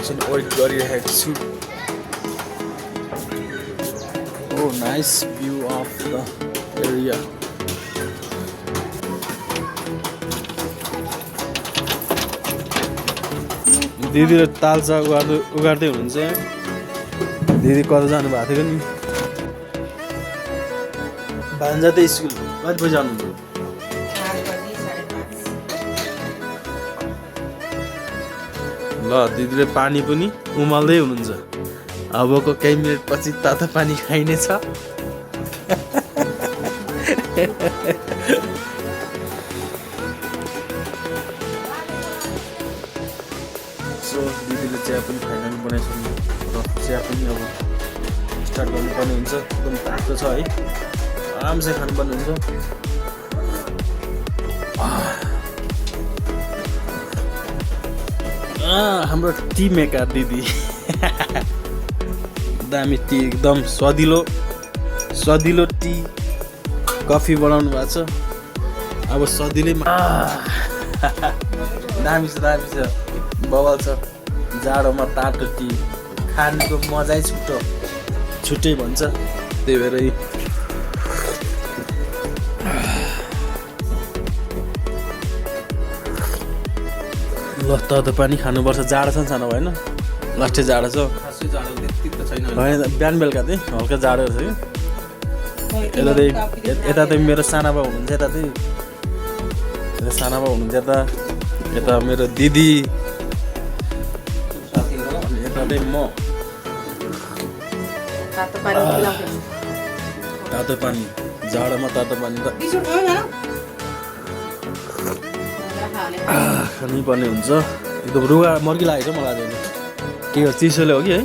एकछिन वेट गरिरहेको छु Oh, nice view of the area. दिदीले तालसा उगार्दै हुनुहुन्छ दिदी कता जानु भएको थियो नि भान्जा त स्कुल कति बजी जानुहुन्छ ल दिदीले पानी पनि उमाल्दै हुनुहुन्छ अबको केही मिनट पछि तातो पानी खाइनेछ सो दिदीले चिया पनि फाइनल बनाइसक्नु र चिया पनि अब स्टार्ट गर्नुपर्ने हुन्छ एकदम तातो छ है आरामसे खानुपर्ने हुन्छ हाम्रो टी मेकर दिदी दामी टी एकदम सदिलो टी कफी बनाउनु भएको छ अब सदिलै दामी छ बवाल छ जाडोमा तातो टी खानुको मजै छुट्टै भन्छ त्यही भएर ल तातो पानी खानुपर्छ जाडो छ नि सानो भएन लास्टै जाडो छ होइन बिहान बेलुका चाहिँ हल्का जाडो छ कि यता चाहिँ मेरो साना बाउ हुनुहुन्छ यता चाहिँ साना बाउ हुनुहुन्छ यता मेरो दिदी यता चाहिँ म तातो पानी जाडोमा तातो पानी त खानै पर्ने हुन्छ एकदम रुगा मर्की लागेको छ मलाई आज के हो चिसोले हो कि है